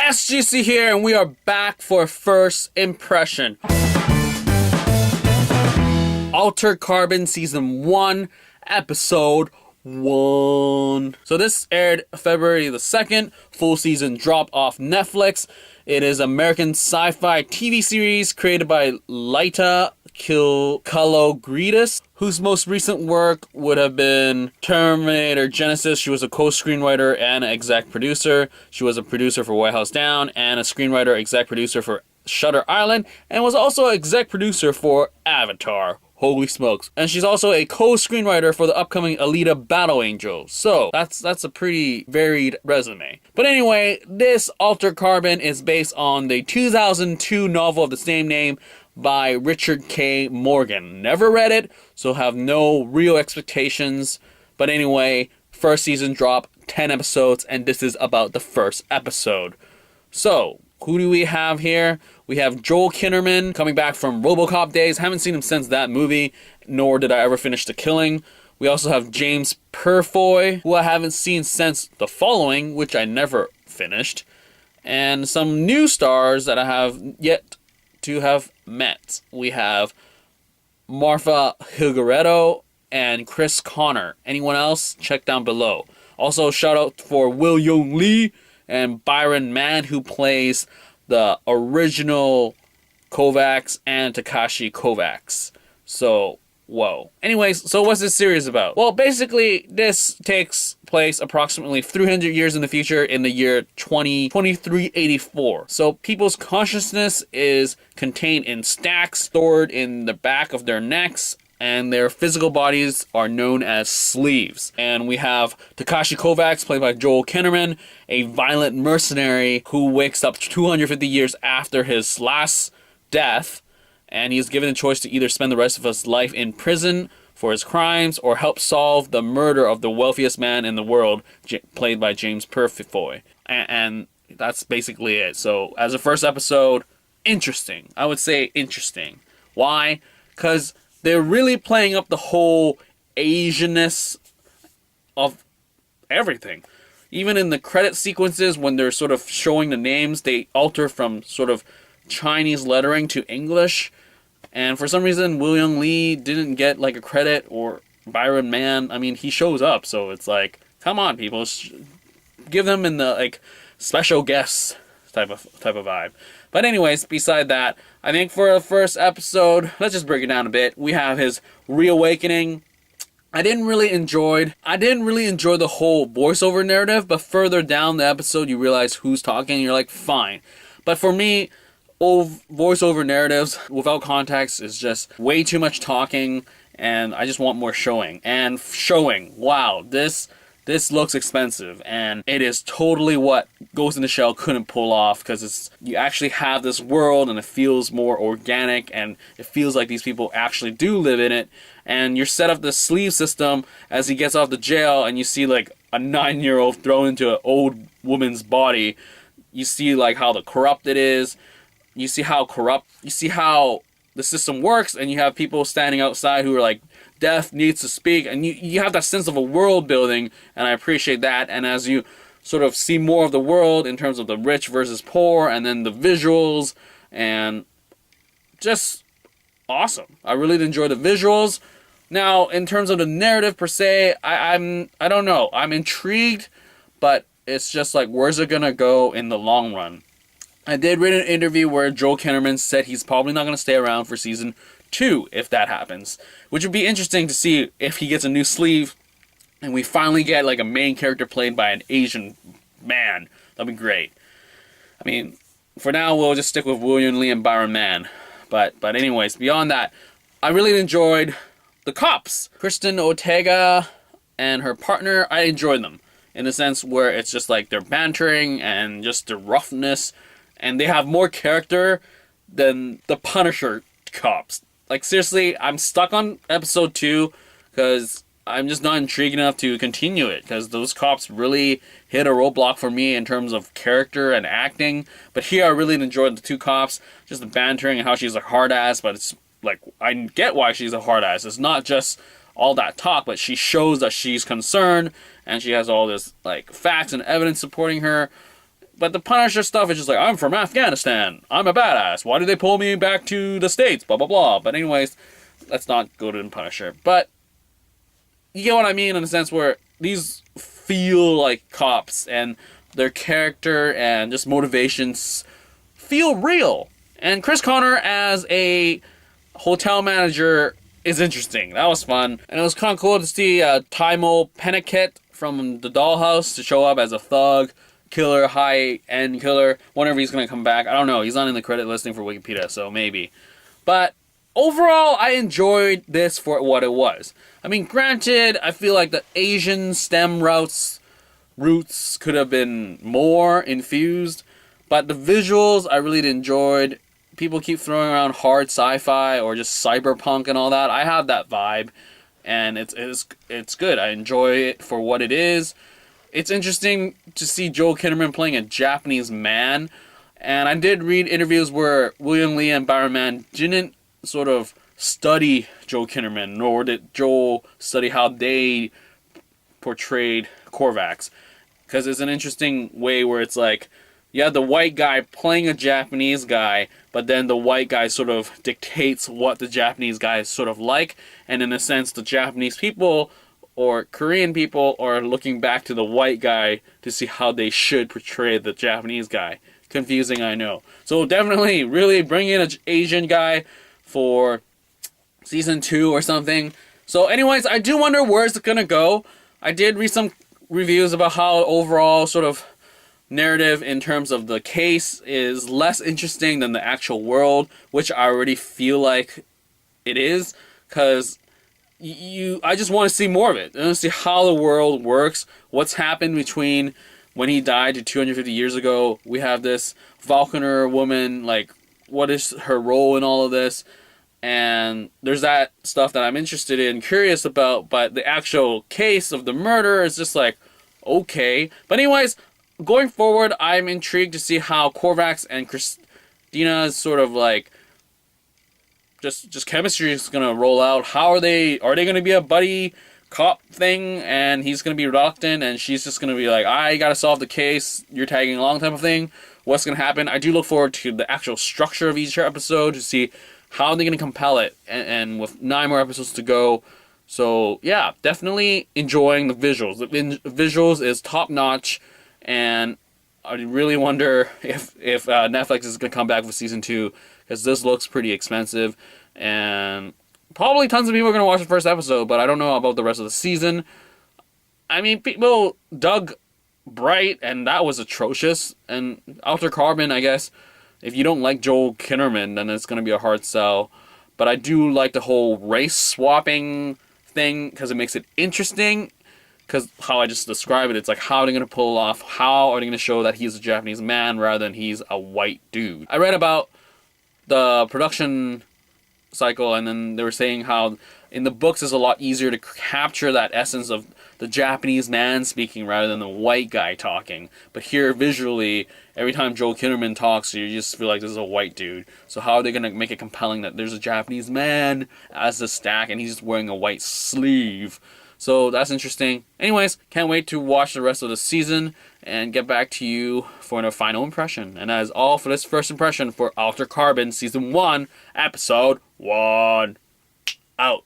SGC here, and we are back for First Impression. Altered Carbon Season 1, Episode 1. So this aired February the 2nd, full season drop off Netflix. It is American sci-fi TV series created by Laeta Kalogridis, whose most recent work would have been Terminator Genesis. She was a co-screenwriter and exec producer. She was a producer for White House Down and a screenwriter, exec producer for Shutter Island, and was also exec producer for Avatar. Holy smokes. And she's also a co-screenwriter for the upcoming Alita Battle Angel. So that's a pretty varied resume. But anyway, this Altered Carbon is based on the 2002 novel of the same name by Richard K. Morgan. Never read it, so have no real expectations. But anyway, first season drop, 10 episodes, and this is about the first episode. So, who do we have here? We have Joel Kinnaman coming back from RoboCop days. Haven't seen him since that movie, nor did I ever finish The Killing. We also have James Purefoy, who I haven't seen since The Following, which I never finished. And some new stars that I have yet to have met. We have Marfa Higareda and Chris Connor. Anyone else? Check down below. Also, shout out for William Lee and Byron Mann, who plays the original Kovacs and Takashi Kovacs. So, whoa. Anyways, so what's this series about? Well, basically, this takes place approximately 300 years in the future in the year 2384. So, people's consciousness is contained in stacks stored in the back of their necks, and their physical bodies are known as sleeves. And we have Takashi Kovacs, played by Joel Kinnaman, a violent mercenary who wakes up 250 years after his last death, and he's given a choice to either spend the rest of his life in prison for his crimes or help solve the murder of the wealthiest man in the world, played by James Purefoy. And that's basically it. So, as a first episode, interesting. I would say interesting. Why? Because they're really playing up the whole Asianness of everything. Even in the credit sequences, when they're sort of showing the names, they alter from sort of Chinese lettering to English. And for some reason, William Lee didn't get like a credit, or Byron Mann. I mean, he shows up, so it's like, come on, people, give them in the like special guests type of vibe. But anyways, beside that, I think for the first episode, let's just break it down a bit. We have his reawakening. I didn't really enjoy the whole voiceover narrative, but further down the episode, you realize who's talking, and you're like, fine. But for me, voiceover narratives without context is just way too much talking, and I just want more showing. And showing, wow, this looks expensive, and it is totally what Ghost in the Shell couldn't pull off, because you actually have this world, and it feels more organic, and it feels like these people actually do live in it. And you're set up the sleeve system as he gets off the jail, and you see like a 9-year-old thrown into an old woman's body. You see like how corrupt it is. You see how the system works, and you have people standing outside who are like, death needs to speak, and you have that sense of a world building, and I appreciate that. And as you sort of see more of the world in terms of the rich versus poor, and then the visuals, and just awesome. I really enjoy the visuals. Now, in terms of the narrative per se, I don't know. I'm intrigued, but it's just like, where's it gonna go in the long run? I did read an interview where Joel Kinnaman said he's probably not gonna stay around for season 2 if that happens, which would be interesting to see if he gets a new sleeve and we finally get like a main character played by an Asian man. That'd be great. I mean, for now we'll just stick with William Lee and Byron Mann. But anyways, beyond that, I really enjoyed the cops. Kristen Ortega and her partner, I enjoyed them in the sense where it's just like they're bantering and just the roughness, and they have more character than the Punisher cops. Like, seriously, I'm stuck on episode 2 because I'm just not intrigued enough to continue it, because those cops really hit a roadblock for me in terms of character and acting. But here I really enjoyed the 2 cops, just the bantering and how she's a hard ass, but it's like, I get why she's a hard ass. It's not just all that talk, but she shows that she's concerned, and she has all this like facts and evidence supporting her. But the Punisher stuff is just like, I'm from Afghanistan. I'm a badass. Why did they pull me back to the States? Blah, blah, blah. But anyways, let's not go to the Punisher. But you get what I mean in a sense where these feel like cops and their character and just motivations feel real. And Chris Connor as a hotel manager is interesting. That was fun. And it was kind of cool to see Tahmoh Penikett from the Dollhouse to show up as a thug, killer, high-end killer. Wonder if he's going to come back. I don't know. He's not in the credit listing for Wikipedia, so maybe. But overall, I enjoyed this for what it was. I mean, granted, I feel like the Asian STEM roots could have been more infused, but the visuals I really enjoyed. People keep throwing around hard sci-fi or just cyberpunk and all that. I have that vibe, and it's good. I enjoy it for what it is. It's interesting to see Joel Kinnaman playing a Japanese man, and I did read interviews where William Lee and Byron Mann didn't sort of study Joel Kinnaman, nor did Joel study how they portrayed Korvax. Because it's an interesting way where it's like, you have the white guy playing a Japanese guy, but then the white guy sort of dictates what the Japanese guy is sort of like, and in a sense, the Japanese people or Korean people are looking back to the white guy to see how they should portray the Japanese guy. Confusing, I know. So definitely, really bring in an Asian guy for season 2 or something. So anyways, I do wonder where it's gonna go. I did read some reviews about how overall sort of narrative in terms of the case is less interesting than the actual world, which I already feel like it is, because I just want to see more of it. I want to see how the world works, what's happened between when he died to 250 years ago. We have this Falconer woman, like, what is her role in all of this? And there's that stuff that I'm interested in, curious about, but the actual case of the murder is just like, okay. But anyways, going forward, I'm intrigued to see how Korvax and Christina's sort of like just chemistry is gonna roll out. How are they gonna be a buddy cop thing, and he's gonna be reluctant, and she's just gonna be like, I gotta solve the case, you're tagging along type of thing? What's gonna happen? I do look forward to the actual structure of each episode to see how they're gonna compel it, and with 9 more episodes to go. So yeah, definitely enjoying the visuals. The visuals is top notch, and I really wonder if Netflix is gonna come back with season 2, because this looks pretty expensive, and probably tons of people are gonna watch the first episode, but I don't know about the rest of the season. I mean, people dug Bright, and that was atrocious, and Outer Carbon, I guess, if you don't like Joel Kinnaman, then it's gonna be a hard sell. But I do like the whole race swapping thing, because it makes it interesting. Because how I just describe it, it's like, how are they going to pull it off? How are they going to show that he's a Japanese man rather than he's a white dude? I read about the production cycle, and then they were saying how in the books it's a lot easier to capture that essence of the Japanese man speaking rather than the white guy talking. But here, visually, every time Joel Kinnaman talks, you just feel like this is a white dude. So how are they going to make it compelling that there's a Japanese man as the stack and he's just wearing a white sleeve? So that's interesting. Anyways, can't wait to watch the rest of the season and get back to you for a final impression. And that is all for this first impression for Outer Carbon Season 1, Episode 1. Out.